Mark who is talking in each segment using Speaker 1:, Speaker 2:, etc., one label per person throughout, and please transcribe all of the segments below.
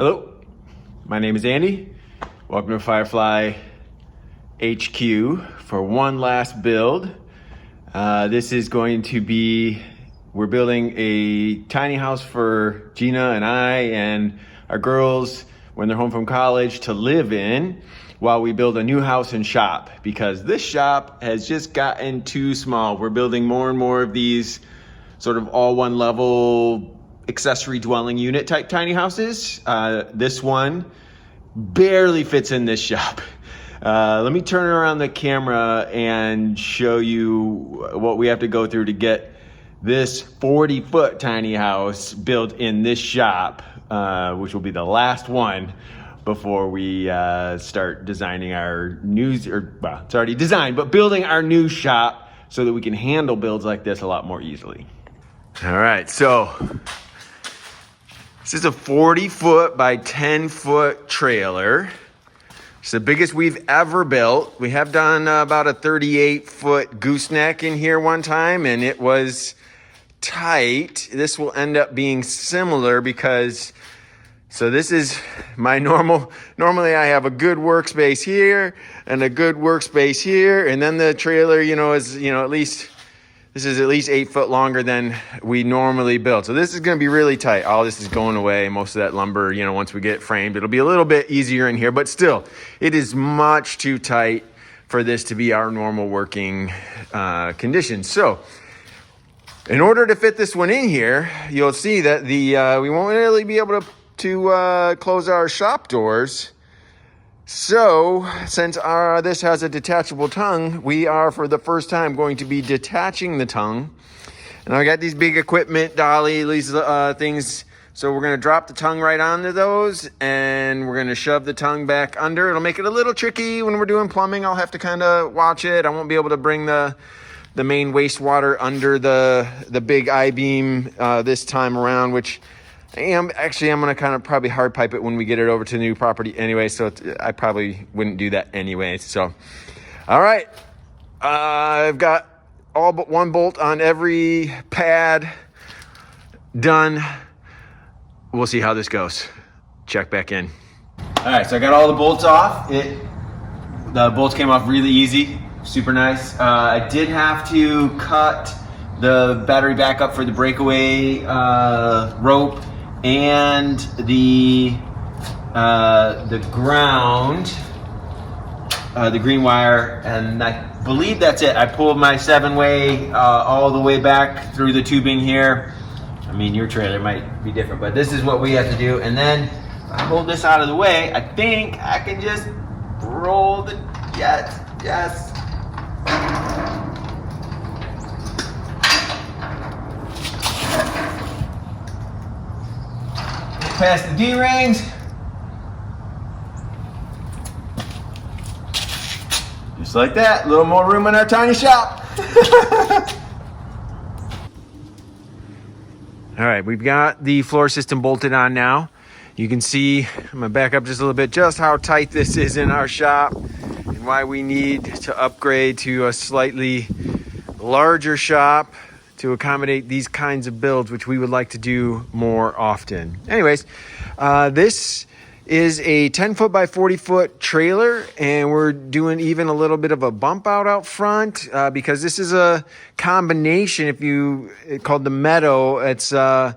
Speaker 1: Hello, my name is Andy. Welcome to Firefly HQ for one last build. This is going to be, we're building a tiny house for Gina and I and our girls when they're home from college to live in while we build a new house and shop, because this shop has just gotten too small. We're building more and more of these sort of all one level accessory dwelling unit type tiny houses. This one barely fits in this shop. Let me turn around the camera and show you what we have to go through to get this 40-foot tiny house built in this shop, which will be the last one before we start designing our new, well, it's already designed, but building our new shop so that we can handle builds like this a lot more easily. All right, so this is a 40-foot by 10-foot trailer. It's the biggest we've ever built. We have done about a 38-foot gooseneck in here one time, and it was tight. This will end up being similar because, so this is my normally I have a good workspace here and a good workspace here, and then the trailer, is, at least, this is at least 8 foot longer than we normally build. So this is gonna be really tight. All this is going away. Most of that lumber, once we get it framed, it'll be a little bit easier in here, but still, it is much too tight for this to be our normal working conditions. So in order to fit this one in here, you'll see that we won't really be able to close our shop doors. So since this has a detachable tongue, we are for the first time going to be detaching the tongue. And I got these big equipment dolly, these things. So we're going to drop the tongue right onto those, and we're going to shove the tongue back under. It'll make it a little tricky when we're doing plumbing. I'll have to kind of watch it. I won't be able to bring the main wastewater under the big I-beam this time around, which I'm going to kind of probably hard pipe it when we get it over to the new property anyway, so I probably wouldn't do that anyway. So, all right, I've got all but one bolt on every pad done. We'll see how this goes. Check back in. All right, so I got all the bolts off. The bolts came off really easy, super nice. I did have to cut the battery backup for the breakaway rope and the ground, the green wire, and I believe that's it. I pulled my 7-way all the way back through the tubing here. I mean, your trailer might be different, but this is what we have to do. And then if I hold this out of the way, I think I can just roll the jet. Yes. Past the D-rings. Just like that, a little more room in our tiny shop. All right, we've got the floor system bolted on now. You can see, I'm gonna back up just a little bit, just how tight this is in our shop and why we need to upgrade to a slightly larger shop to accommodate these kinds of builds, which we would like to do more often. Anyways, this is a 10-foot by 40-foot trailer, and we're doing even a little bit of a bump out front because this is a combination. Called the Meadow. It's kind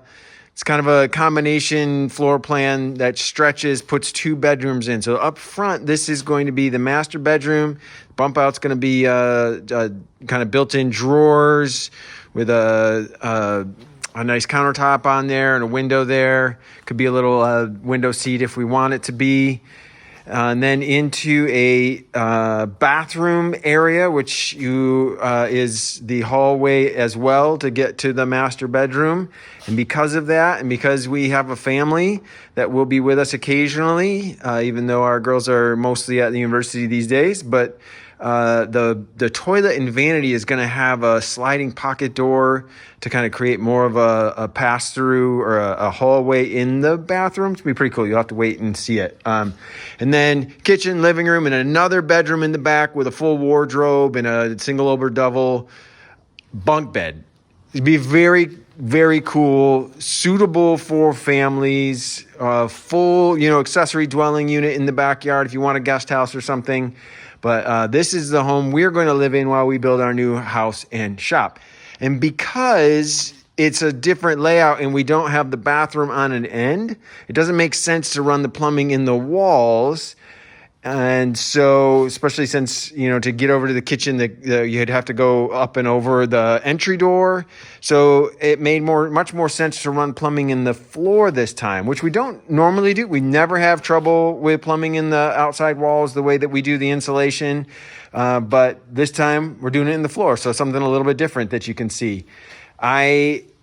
Speaker 1: of a combination floor plan that stretches, puts 2 bedrooms in. So up front, this is going to be the master bedroom. Bump out's going to be kind of built-in drawers with a nice countertop on there and a window there. Could be a little window seat if we want it to be. And then into a bathroom area, which is the hallway as well to get to the master bedroom. And because of that, and because we have a family that will be with us occasionally, even though our girls are mostly at the university these days, but the toilet and vanity is going to have a sliding pocket door to kind of create more of a pass through or a hallway in the bathroom. It's going to be pretty cool. You'll have to wait and see it. And then kitchen, living room, and another bedroom in the back with a full wardrobe and a single over double bunk bed. It'd be very very cool, suitable for families, full, accessory dwelling unit in the backyard if you want a guest house or something. But this is the home we're going to live in while we build our new house and shop. And because it's a different layout and we don't have the bathroom on an end, it doesn't make sense to run the plumbing in the walls. And so, especially since, to get over to the kitchen, you'd have to go up and over the entry door. So it made much more sense to run plumbing in the floor this time, which we don't normally do. We never have trouble with plumbing in the outside walls the way that we do the insulation. But this time we're doing it in the floor. So something a little bit different that you can see.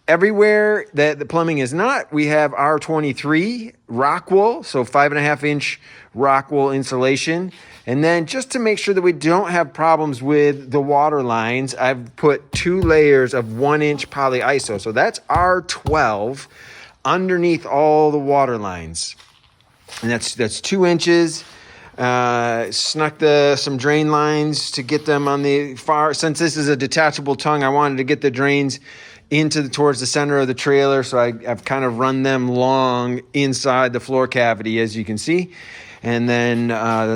Speaker 1: Everywhere that the plumbing is not, we have R23 rock wool, so 5.5 inch rock wool insulation. And then just to make sure that we don't have problems with the water lines, I've put 2 layers of 1 inch polyiso. So that's R12 underneath all the water lines. And that's 2 inches. Snuck some drain lines to get them on the far, since this is a detachable tongue, I wanted to get the drains towards the center of the trailer. So I've kind of run them long inside the floor cavity, as you can see. And then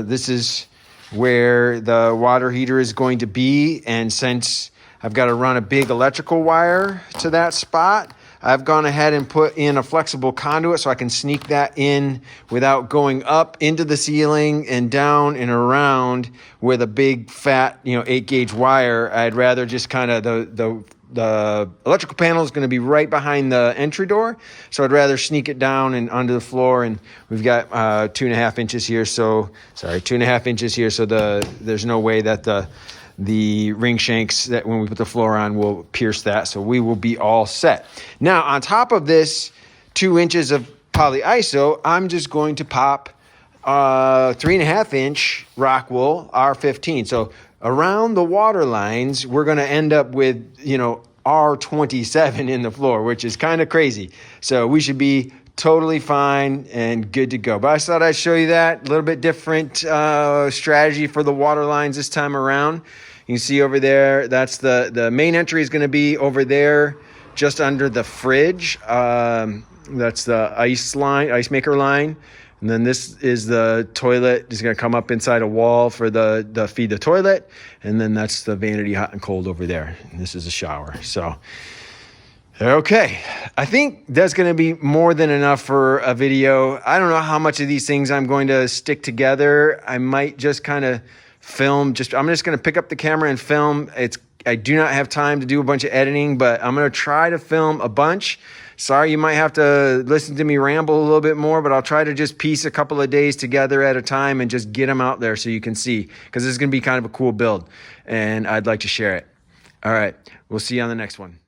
Speaker 1: this is where the water heater is going to be. And since I've got to run a big electrical wire to that spot, I've gone ahead and put in a flexible conduit so I can sneak that in without going up into the ceiling and down and around with a big fat, 8-gauge wire. I'd rather just kind of the electrical panel is going to be right behind the entry door. So I'd rather sneak it down and onto the floor. And we've got 2.5 inches here. 2.5 inches here. So there's no way that the ring shanks that when we put the floor on will pierce that. So we will be all set. Now, on top of this 2 inches of polyiso, I'm just going to pop 3.5 inch rock wool R15. So around the water lines, we're going to end up with, R27 in the floor, which is kind of crazy. So we should be totally fine and good to go. But I thought I'd show you that. A little bit different strategy for the water lines this time around. You can see over there, that's the main entry is going to be over there just under the fridge. That's the ice maker line. And then this is the toilet. It's going to come up inside a wall for the feed the toilet. And then that's the vanity hot and cold over there. And this is a shower. So, okay. I think that's going to be more than enough for a video. I don't know how much of these things I'm going to stick together. I might just kind of film. I'm just going to pick up the camera and film. I do not have time to do a bunch of editing, but I'm going to try to film a bunch. Sorry, you might have to listen to me ramble a little bit more, but I'll try to just piece a couple of days together at a time and just get them out there so you can see, because this is going to be kind of a cool build and I'd like to share it. All right. We'll see you on the next one.